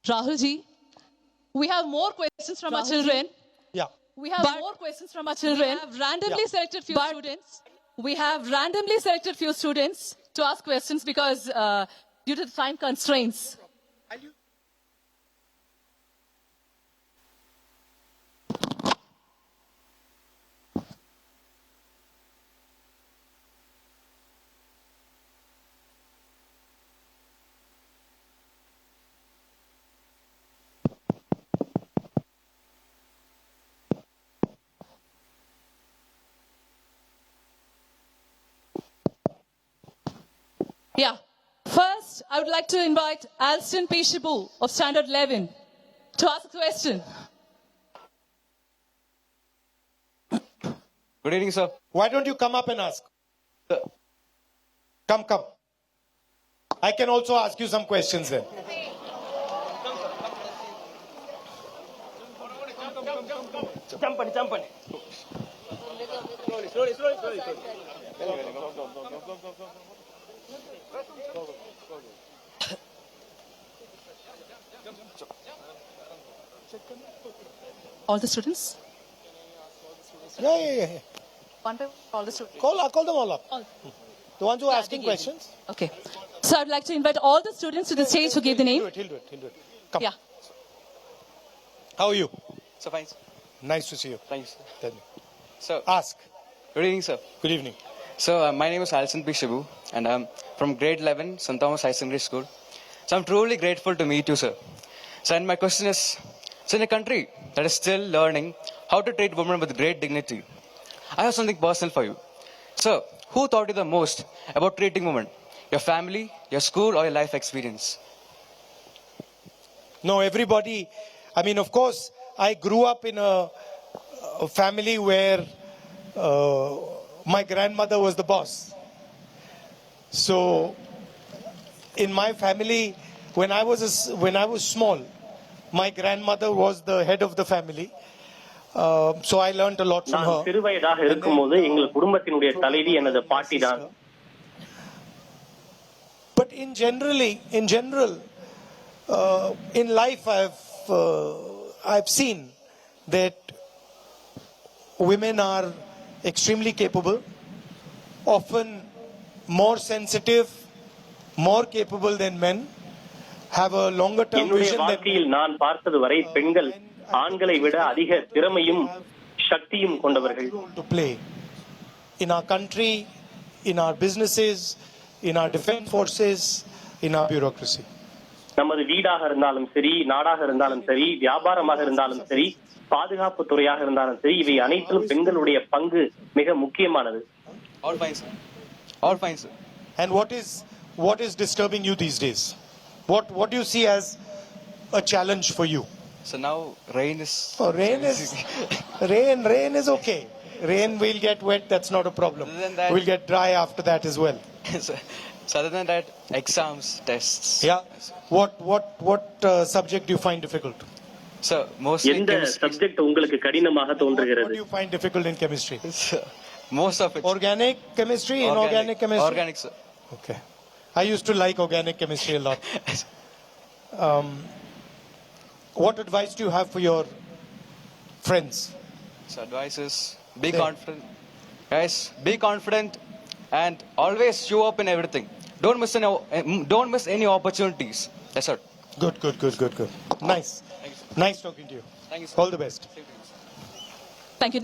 Rahulji, we have more questions from our children. Yeah. We have more questions from our children. We have randomly selected few students. We have randomly selected few students to ask questions because due to the time constraints. Yeah. First, I would like to invite Alston P. Shibu of Standard 11 to ask a question. Good evening, sir. Why don't you come up and ask? Come. I can also ask you some questions then. Jump on. Slowly. All the students? Yeah. One by one, all the students. Call them all up. All. The ones who are asking questions. Okay. So I'd like to invite all the students to the stage to give the name. He'll do it. Come. Yeah. How are you? So fine, sir. Nice to see you. Thank you, sir. Tell me. So, Ask. good evening, sir. Good evening. So, my name is Alston P. Shibu, and I'm from grade 11, St. Thomas High Secondary School. So, I'm truly grateful to meet you, sir. So, and my question is, so in a country that is still learning how to treat women with great dignity, I have something personal for you. So, who taught you the most about treating women? Your family, your school, or your life experience? No, everybody. I mean, of course, I grew up in a family where my grandmother was the boss. So, in my family, when I was small, my grandmother was the head of the family. So I learned a lot from நான் her. சிறுவயதாக இருக்கும்போது எங்கள் குடும்பத்தினுடைய தலைவி எனது பாட்டி தான். But in general, in life, I've seen that women are extremely capable, often more sensitive, more capable than men, have a longer term என்னுடைய vision than வாழ்க்கையில் நான் பார்த்தது வரை பெண்கள் ஆண்களை விட அதிக திறமையும் சக்தியும் கொண்டவர்கள். to play in our country, in our businesses, in our defense forces, in our bureaucracy. நமது வீடாக இருந்தாலும் சரி, நாடாக இருந்தாலும் சரி, வியாபாரமாக இருந்தாலும் சரி, பாதுகாப்பு துறையாக இருந்தாலும் சரி, இவை அனைத்திலும் பெண்களுடைய பங்கு மிக முக்கியமானது. All fine, sir. And what is disturbing you these days? What do you see as a challenge for you? So now rain is... Rain is okay. Rain will get wet, that's not a problem. Other than that- We'll get dry after that as well. So other than that, exams, tests. Yeah. What subject do you find difficult? So mostly எந்த chemistry. Subject உங்களுக்கு கடினமாக What do தோன்றுகிறது? you find difficult in chemistry? Most of it. Organic chemistry, inorganic chemistry? Organic, sir. Okay. I used to like organic chemistry a lot. What advice do you have for your friends? So advice is be Yeah. confident. Guys, be confident and always show up in everything. Don't miss any opportunities. That's it. Good. Nice. Thank you, sir. Nice talking to you. Thank you, sir. All the best. Thank you.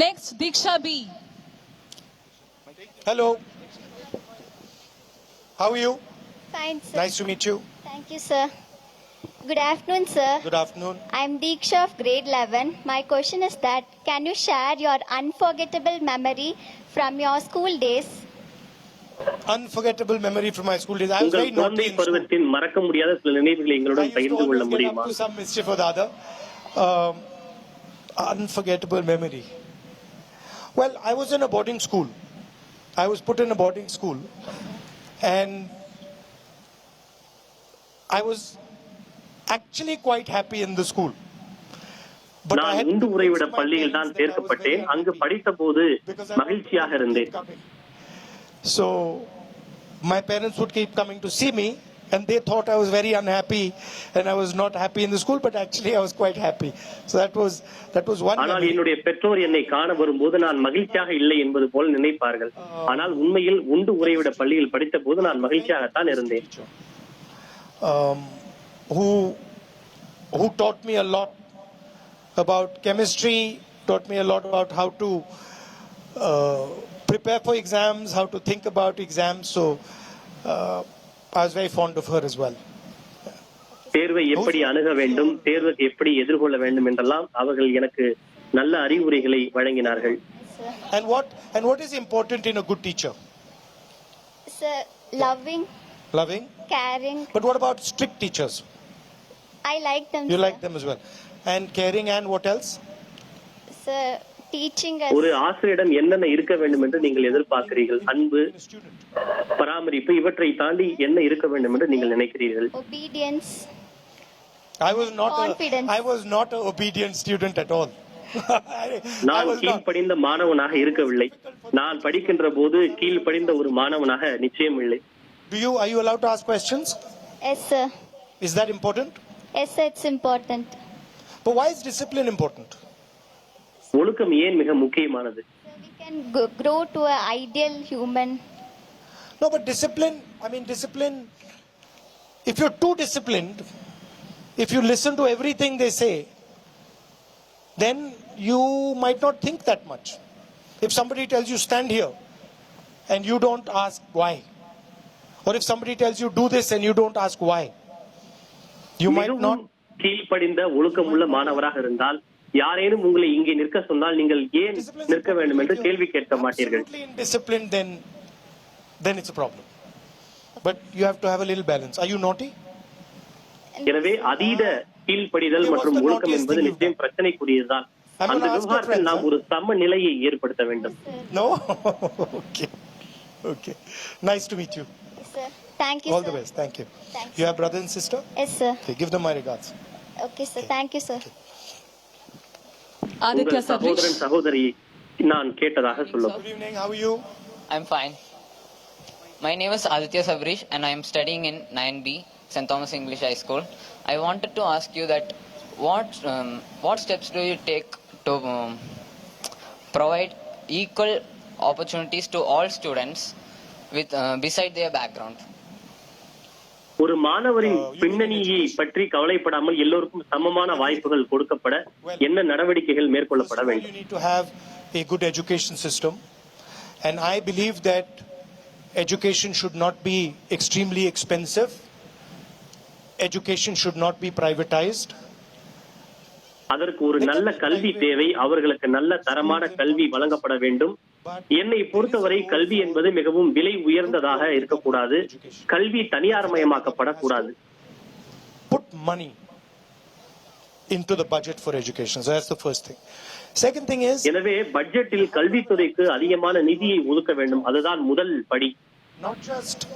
Next, Diksha B. Hello. How are you? Fine, sir. Nice to meet you. Thank you, sir. Good afternoon, sir. Good afternoon. I'm Deeksha of grade 11. My question is that, can you share your unforgettable memory from your school days? Unforgettable memory from my school days. I was உங்கள் very naughty குழந்தை in school. பருவத்தின் மறக்க முடியாத சில நினைவுகளை I எங்களுடன் used to பகிர்ந்து கொள்ள always get up முடியுமா? to some mischief or the other. Unforgettable memory. Well, I was in a boarding school. I was put in a boarding school, and I was actually quite happy in the school. But I நான் had உண்டு to உறைவிட convince my பள்ளியில் தான் parents that I was very சேர்க்கப்பட்டேன். happy அங்கு படித்த போது because I மகிழ்ச்சியாக wanted to இருந்தேன். keep coming. So my parents would keep coming to see me And they thought I was very unhappy and I was not happy in the school, but actually I was quite happy. So that was one ஆனால் memory. என்னுடைய பெற்றோர் என்னை காண வரும்போது நான் மகிழ்ச்சியாக இல்லை என்பது போல் நினைப்பார்கள். ஆனால் உண்மையில் உண்டு உறைவிட பள்ளியில் படித்த போது நான் மகிழ்ச்சியாகத்தான் இருந்தேன். Who taught me a lot about chemistry, taught me a lot about how to prepare for exams, how to think about exams. So I was very fond of her as well. தேர்வை எப்படி அணுக வேண்டும், தேர்வுக்கு எப்படி எதிர்கொள்ள வேண்டும் என்றெல்லாம் அவர்கள் எனக்கு நல்ல அறிவுரைகளை வழங்கினார்கள். And what is important in a good teacher? Sir, loving, caring. But what about strict teachers? I like them. You sir. like them as well. And caring, and what else? Sir, teaching us. ஒரு ஆசிரியரிடம் என்னென்ன இருக்க வேண்டும் என்று நீங்கள் எதிர்பார்க்கிறீர்கள்? அன்பு, பராமரிப்பு, இவற்றை தாண்டி என்ன இருக்க வேண்டும் என்று நீங்கள் நினைக்கிறீர்கள்? Obedience. I was not an obedient student at all. நான் கீழ்ப்படிந்த மாணவனாக இருக்கவில்லை. நான் படிக்கின்ற போது கீழ்ப்படிந்த ஒரு மாணவனாக நிச்சயம் இல்லை. Are you allowed to ask questions? Yes, sir. Is that important? Yes, sir, it's important. But why is discipline important? ஒழுக்கம் ஏன் மிக முக்கியமானது? So we can grow to an ideal human. No, but discipline, if you're too disciplined, if you listen to everything they say, then you might not think that much. If somebody tells you stand here and you don't ask why, or if somebody tells you do this and you don't ask why, you might not. கீழ்ப்படிந்த ஒழுக்கமுள்ள மாணவராக இருந்தால் யாரேனும் உங்களை இங்கே நிற்க சொன்னால் நீங்கள் ஏன் நிற்க வேண்டும் என்று கேள்வி கேட்க மாட்டீர்கள். Discipline, then it's a problem. But you have to have a little balance. Are you naughty? எனவே அதீத கீழ்ப்படிதல் மற்றும் ஒழுக்கம் என்பது நிச்சயம் பிரச்சனைக்குரியதுதான். அந்த விவகாரத்தில் நாம் ஒரு சமநிலையை ஏற்படுத்த வேண்டும். No. Okay. Nice to meet you. Yes, sir. Thank you, All sir. the best. Thank you. Thanks. You have brother and sister? Yes, sir. Okay, give them my regards. Okay, sir. Thank you, sir. Aditya உங்கள் சகோதரன் Sabrish. சகோதரி நான் கேட்டதாக சொல்லவும். Good evening. How are you? I'm fine. My name is Aditya Sabrish and I am studying in 9B, St. Thomas English High School. I wanted to ask you that what steps do you take to provide equal opportunities to all students with beside their background? ஒரு மாணவரின் பின்னணியை பற்றி கவலைப்படாமல் எல்லோருக்கும் சமமான வாய்ப்புகள் கொடுக்கப்பட என்ன நடவடிக்கைகள் மேற்கொள்ளப்பட You வேண்டும்? need to have a good education system, and I believe that education should not be extremely expensive. Education should not be privatized. அதற்கு ஒரு நல்ல கல்வி தேவை. அவர்களுக்கு நல்ல தரமான கல்வி வழங்கப்பட வேண்டும். என்னை பொறுத்தவரை கல்வி என்பது மிகவும் விலை உயர்ந்ததாக இருக்கக்கூடாது. கல்வி தனியார்மயமாக்கப்படக்கூடாது. Put money into the budget for education. So that's the first thing. Second thing is, எனவே பட்ஜெட்டில் கல்வித்துறைக்கு அதிகமான நிதியை ஒதுக்க வேண்டும். அதுதான் முதல் படி. not just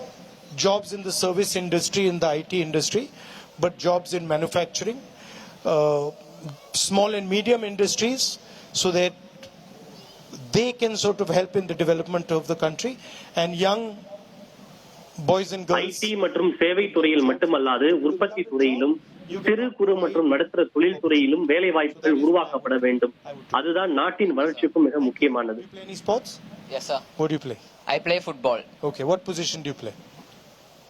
jobs in the service industry, in the IT industry, but jobs in manufacturing, small and medium industries, so that they can sort of help in the development of the country, and young boys and girls. IT மற்றும் சேவை துறையில் மட்டுமல்லாது உற்பத்தி துறையிலும் சிறு குறு மற்றும் நடுத்தர தொழில் துறையிலும் வேலை வாய்ப்புகள் உருவாக்கப்பட வேண்டும். அதுதான் நாட்டின் வளர்ச்சிக்கும் மிக முக்கியமானது. Do you play any sports? Yes, sir. What do you play? I play football. Okay, what position do you play?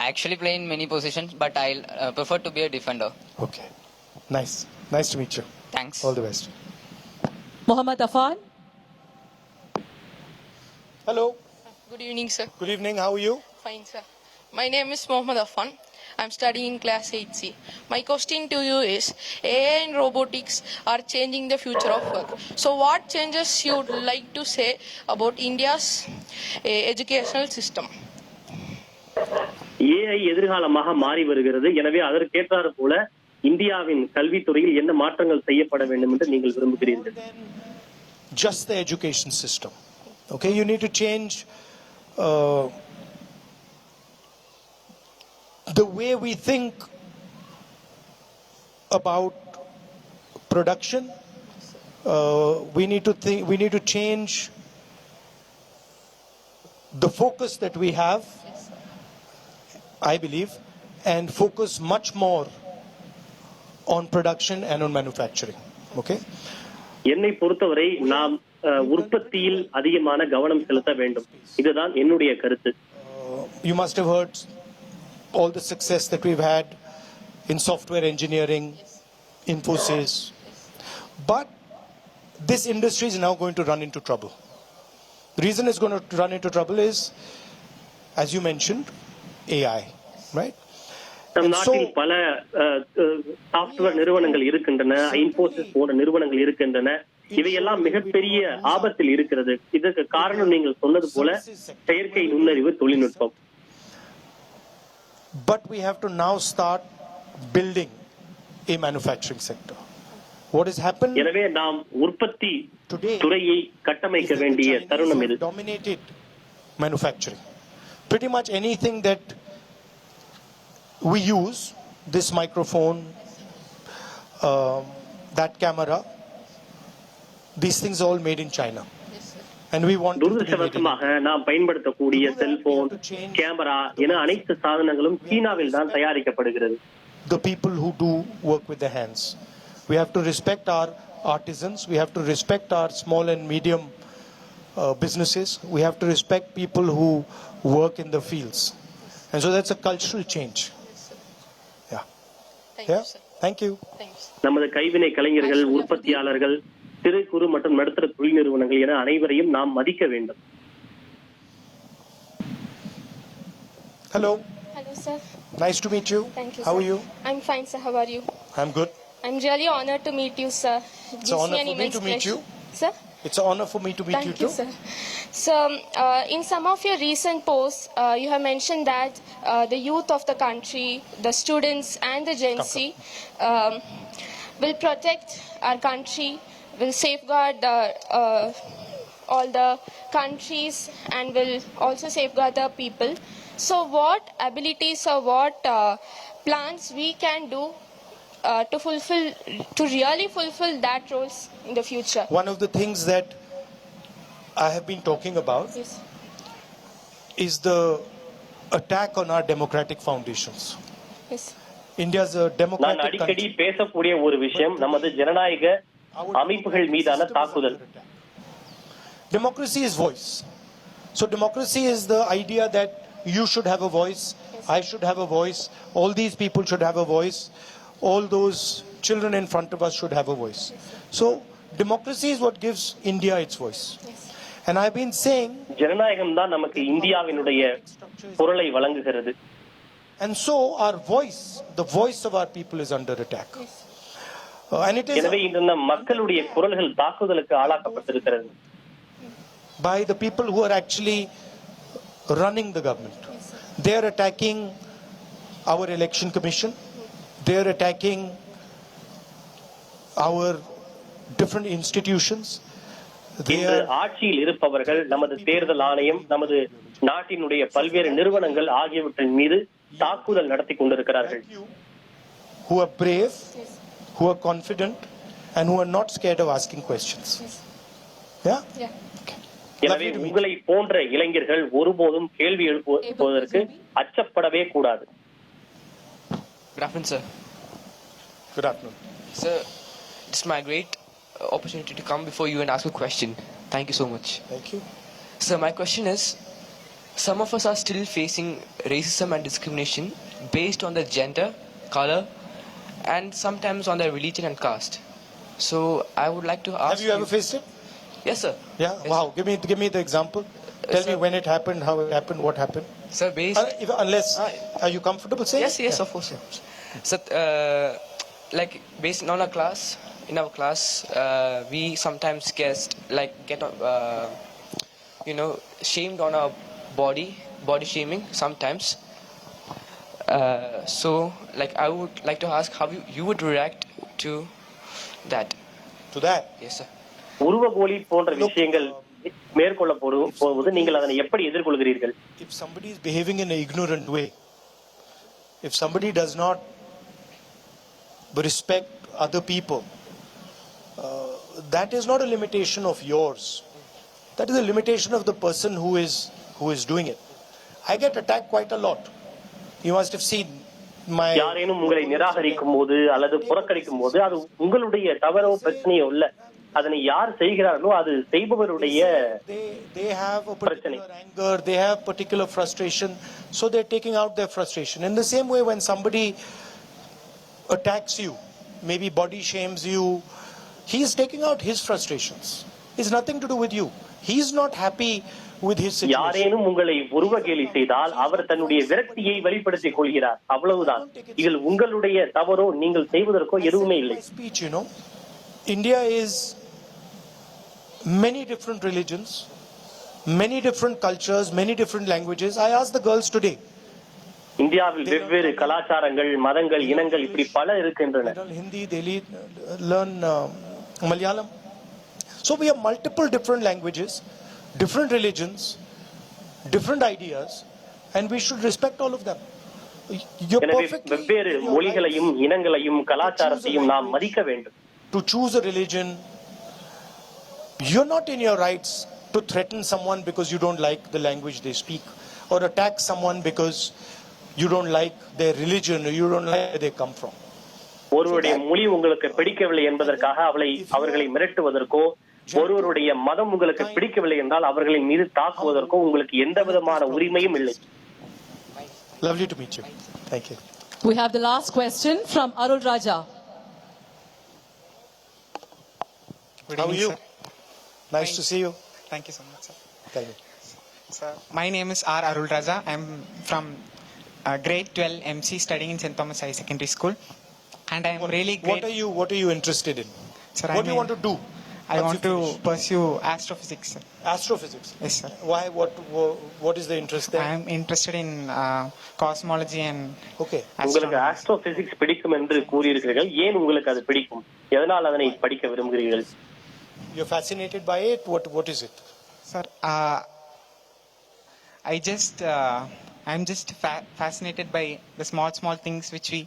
I actually play in many positions, but I prefer to be a defender. Okay, nice to meet you. Thanks. All the best. Mohammad Afan. Hello. Good evening, sir. Good evening. How are you? Fine, sir. My name is Mohammad Afan. I'm studying in class 8C. My question to you is, AI and robotics are changing the future of work. So what changes you would like to say about India's educational system? AI எதிர்காலமாக மாறி வருகிறது. எனவே அதற்கேற்றாறு போல இந்தியாவின் கல்வித்துறையில் என்ன மாற்றங்கள் செய்யப்பட வேண்டும் என்று நீங்கள் விரும்புகிறீர்கள்? Just the education system. Okay, you need to change the way we think about production. We need to change the focus that we have, I believe, and focus much more on production and on manufacturing. Okay? என்னை பொறுத்தவரை நாம் உற்பத்தியில் அதிகமான கவனம் செலுத்த வேண்டும். இதுதான் என்னுடைய கருத்து. You must have heard all the success that we've had in software engineering, Infosys. But this industry is now going to run into trouble. The reason it's going to run into trouble is, as you mentioned, AI, right? நம் And நாட்டில் so- பல software நிறுவனங்கள் இருக்கின்றன, இன்போசிஸ் போன்ற நிறுவனங்கள் இருக்கின்றன. இவையெல்லாம் மிகப்பெரிய ஆபத்தில் இருக்கிறது. இதற்கு காரணம் நீங்கள் சொன்னது போல செயற்கை நுண்ணறிவு தொழில்நுட்பம். But we have to now start building a manufacturing sector. What has happened எனவே நாம் உற்பத்தி today துறையை is கட்டமைக்க that the வேண்டிய Chinese தருணம் have இது. dominated manufacturing. Pretty much anything that we use, this microphone, that camera, these things are all made in China. And we want them to be made in துரதிருஷ்டவசமாக நாம் பயன்படுத்தக்கூடிய cellphone, camera என அனைத்து சாதனங்களும் சீனாவில் தான் தயாரிக்கப்படுகிறது. the people who do work with their hands. We have to respect our artisans. We have to respect our small and medium businesses. We have to respect people who work in the fields. And so that's a cultural change. Yeah. Thank Yeah. you, sir. Thank you. Thanks. நமது கைவினை கலைஞர்கள், உற்பத்தியாளர்கள், சிறு குறு மற்றும் நடுத்தர தொழில் நிறுவனங்கள் என அனைவரையும் நாம் மதிக்க வேண்டும். Hello. Hello, sir. Nice to meet you. Thank you. How sir. are you? I'm fine, sir. How are you? I'm good. I'm really honored to meet you, sir. It's an honor for me to meet you. Sir? It's an honor for me to meet Thank you you, too. sir. So, in some of your recent posts, you have mentioned that the youth of the country, the students and the Gen Z, will protect our country, will safeguard all the countries, and will also safeguard the people. So, what abilities or what plans we can do to really fulfill that roles in the future? One of the things that I have been talking about Yes. is the attack on our democratic foundations. Yes. India is a நான் democratic அடிக்கடி country. பேசக்கூடிய ஒரு விஷயம் நமது ஜனநாயக அமைப்புகள் மீதான தாக்குதல். Democracy is voice. So democracy is the idea that you should have a voice, I should have a voice, all these people should have a voice, all those children in front of us should have a voice. So democracy is what gives India its voice. And I've been saying, ஜனநாயகம் தான் நமக்கு இந்தியாவினுடைய குரலை வழங்குகிறது. and so our voice, the voice of our people is under attack. And it is எனவே இன்று நம் மக்களுடைய குரல்கள் தாக்குதலுக்கு ஆளாக்கப்பட்டிருக்கிறது. by the people who are actually running the government. They are attacking our election commission. They are attacking our different institutions. They இன்று are ஆட்சியில் இருப்பவர்கள் நமது தேர்தல் ஆணையம், நமது நாட்டினுடைய பல்வேறு நிறுவனங்கள் ஆகியவற்றின் மீது தாக்குதல் நடத்தி கொண்டிருக்கிறார்கள். who are brave, who are confident, and who are not scared of asking questions. Yeah? Yeah. எனவே உங்களை போன்ற இளைஞர்கள் ஒருபோதும் கேள்வி எழுப்புவதற்கு அச்சப்படவே கூடாது. Good afternoon, sir. Good afternoon. Sir, it's my great opportunity to come before you and ask a question. Thank you so much. Thank you. Sir, my question is, some of us are still facing racism and discrimination based on their gender, color, and sometimes on their religion and caste. So, I would like to ask Have you ever faced it? Yes, sir. Yeah. Yes, Wow. Give me the example. Tell me sir. when it happened, how it happened, what happened. Sir, based... Unless, are you comfortable saying? Yes, yes, of course, sir. So, like based on our class, in our class, we sometimes get shamed on our body shaming sometimes. So, like I would like to ask how you would react to that. To that. Yes, sir. உருவகோலி போன்ற விஷயங்கள் மேற்கொள்ள போவது நீங்கள் அதனை எப்படி எதிர்கொள்கிறீர்கள்? If somebody is behaving in an ignorant way, if somebody does not respect other people, that is not a limitation of yours. That is a limitation of the person who is doing it. I get attacked quite a lot. You must have seen my யாரேனும் உங்களை நிராகரிக்கும் போது அல்லது புறக்கணிக்கும் போது அது உங்களுடைய தவறோ பிரச்சனையோ இல்ல. அதனை யார் செய்கிறார்களோ அது செய்பவருடைய they have a particular anger, they have particular frustration, so they're taking out their frustration. In the same way, when somebody attacks you, maybe body shames you, he's taking out his frustrations. It's nothing to do with you. He's not happy with his situation. யாரேனும் உங்களை உருவகேலி செய்தால் அவர் தன்னுடைய விரக்தியை வெளிப்படுத்திக் கொள்கிறார், அவ்வளவுதான். இதில் உங்களுடைய தவறோ நீங்கள் செய்வதற்கோ எதுவுமே இல்லை. Speech, you know, India is many different religions, many different cultures, many different languages. I asked the girls today. இந்தியாவில் வெவ்வேறு கலாச்சாரங்கள், மதங்கள், இனங்கள் இப்படி பல இருக்கின்றன. They learn Hindi, they learn Malayalam. So we have multiple different languages, different religions, different ideas, and we should respect all of them. எனவே வெவ்வேறு மொழிகளையும் இனங்களையும் கலாச்சாரத்தையும் நாம் மதிக்க வேண்டும். To choose a religion, you're not in your rights to threaten someone because you don't like the language they speak, or attack someone because you don't like their religion or you don't like where they come from. ஒருவருடைய மொழி உங்களுக்கு பிடிக்கவில்லை என்பதற்காக அவர்களை மிரட்டுவதற்கோ, ஒருவருடைய மதம் உங்களுக்கு பிடிக்கவில்லை என்றால் அவர்களின் மீது தாக்குவதற்கோ உங்களுக்கு எந்த விதமான உரிமையும் இல்லை. Lovely to meet you. Thank you. We have the last question from Arul Raja. How are you? Nice to see you. Thank you so much, sir. Thank you. Sir, my name is R. Arul Raja. I'm from grade 12 MC studying in St. Thomas High Secondary School. And I'm really great. What are you interested in? Sir, What do you want to do? I want to pursue astrophysics, sir. Astrophysics? Yes, sir. Why? What is the interest there? I'm interested in cosmology and Okay. உங்களுக்கு astrophysics பிடிக்கும் என்று கூறியிருக்கிறீர்கள். ஏன் உங்களுக்கு அது பிடிக்கும்? எதனால் அதனை படிக்க விரும்புகிறீர்கள்? You're fascinated by it. What is it? Sir, I'm just fascinated by the small things which we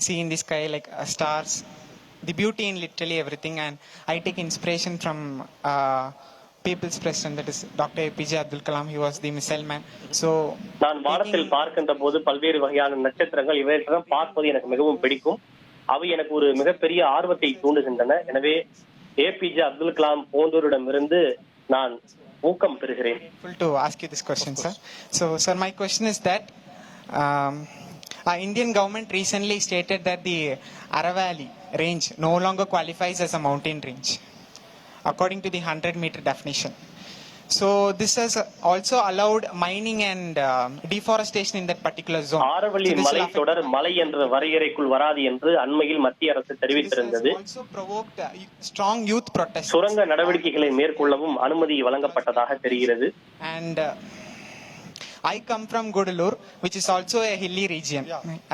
see in the sky, like stars, the beauty in literally everything. And I take inspiration from people's president, that is Dr. APJ Abdul Kalam. He was the missile man. So நான் வானத்தில் பார்க்கின்ற போது பல்வேறு வகையான நட்சத்திரங்கள் இவற்றையெல்லாம் பார்ப்பது எனக்கு மிகவும் பிடிக்கும். அவை எனக்கு ஒரு மிகப்பெரிய ஆர்வத்தை தூண்டுகின்றன. எனவே ஏபிஜே அப்துல் கலாம் போன்றோரிடமிருந்து நான் ஊக்கம் பெறுகிறேன். To ask you this question, sir. So, sir, my question is that Indian government recently stated that the Aravalli range no longer qualifies as a mountain range, according to the 100-meter definition. So this has also allowed mining and deforestation in that particular zone. Aravalli மலை தொடர் மலை என்ற வரையறைக்குள் வராது என்று அண்மையில் மத்திய அரசு தெரிவித்திருந்தது. Also provoked strong youth protests. சுரங்க நடவடிக்கைகளை மேற்கொள்ளவும் அனுமதி வழங்கப்பட்டதாக தெரிகிறது. And I come from Gudalur, which is also a hilly region,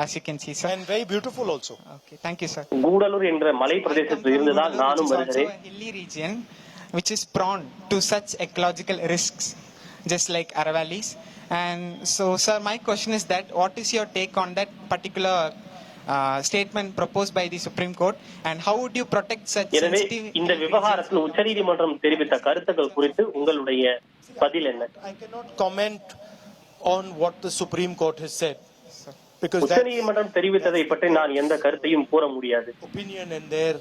as you can see, sir. And very beautiful also. Okay, thank you, sir. Gudalur என்ற மலை பிரதேசத்தில் இருந்துதான் நானும் வருகிறேன். A hilly region which is prone to such ecological risks, just like Aravallis. And so, sir, my question is that what is your take on that particular statement proposed by the Supreme Court, and how would you protect such எனவே sensitive? இந்த விவகாரத்தில் உச்சநீதிமன்றம் தெரிவித்த கருத்துக்கள் குறித்து உங்களுடைய பதில் என்ன? I cannot comment on what the Supreme Court has said, because உச்சநீதிமன்றம் தெரிவித்ததை பற்றி நான் எந்த கருத்தையும் கூற முடியாது. Opinion in their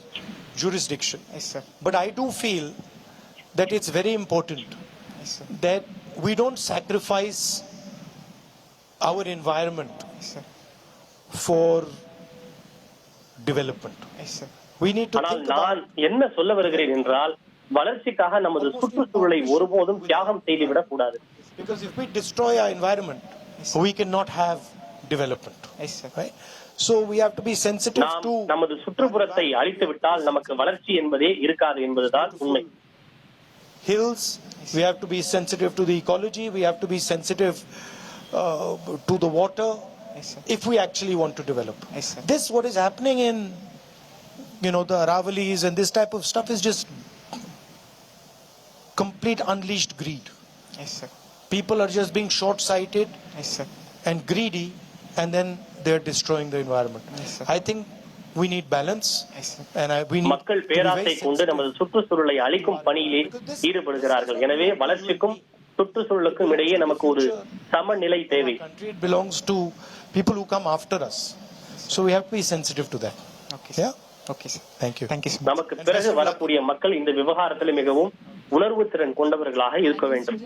jurisdiction. Yes, sir. But I do feel that it's very important that we don't sacrifice our environment for development. Yes, sir. We need to ஆனால் think about, நான் என்ன சொல்ல வருகிறேன் என்றால் வளர்ச்சிக்காக நமது சுற்றுச்சூழலை ஒருபோதும் தியாகம் செய்துவிடக் கூடாது. because if we destroy our environment, we cannot have development. Yes, sir. Right? So we have to be sensitive நாம் to நமது சுற்றுப்புறத்தை அழித்து விட்டால் நமக்கு வளர்ச்சி என்பதே இருக்காது என்பதுதான் உண்மை. hills. We have to be sensitive to the ecology. We have to be sensitive to the water. Yes, sir. If we actually want to develop. Yes, sir. This, what is happening in, the Aravallis and this type of stuff is just complete unleashed greed. Yes, sir. People are just being short-sighted Yes, sir. and greedy, and then they're destroying the environment. Yes, sir. I think we need balance, Yes, sir. and we need மக்கள் to be பேராசை very கொண்டு sensitive. நமது சுற்றுச்சூழலை அழிக்கும் பணியிலே ஈடுபடுகிறார்கள். எனவே வளர்ச்சிக்கும் சுற்றுச்சூழலுக்கும் இடையே நமக்கு ஒரு சமநிலை தேவை. Country, it belongs to people who come after us. So we have to be sensitive to that. Okay. Yeah. Okay, sir. Thank you. Thank you so much. நமக்கு பிறகு வரக்கூடிய மக்கள் இந்த விவகாரத்தில் மிகவும் உணர்வு திறன் கொண்டவர்களாக இருக்க வேண்டும்.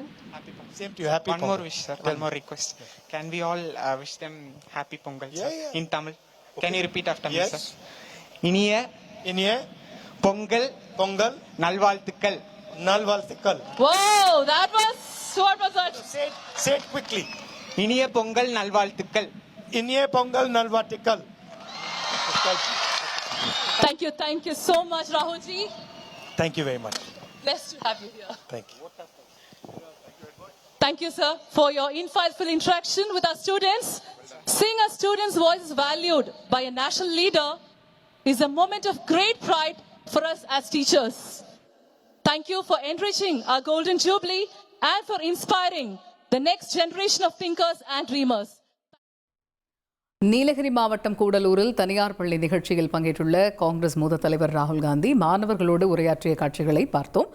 Same to you. Happy One more Pongal. wish, sir. One more request. Can we all wish them happy Pongal, sir? Yeah, yeah. In Tamil. Can you repeat after me, Yes. sir? இனிய இனிய பொங்கல் பொங்கல் நல்வாழ்த்துக்கள். நல்வாழ்த்துக்கள். Wow, what was that? Say it quickly. இனிய பொங்கல் நல்வாழ்த்துக்கள். இனிய பொங்கல் நல்வாழ்த்துக்கள். Thank you so much, Rahulji. Thank you very much. Blessed to have you here. Thank you. Thank you, sir, for your insightful interaction with our students. Seeing our students' voices valued by a national leader is a moment of great pride for us as teachers. Thank you for enriching our Golden Jubilee and for inspiring the next generation of thinkers and dreamers. Nilgiri மாவட்டம் கூடலூரில் தனியார் பள்ளி நிகழ்ச்சியில் பங்கேற்றுள்ள காங்கிரஸ் மூத்த தலைவர் ராகுல் காந்தி மாணவர்களோடு உரையாற்றிய காட்சிகளை பார்த்தோம்.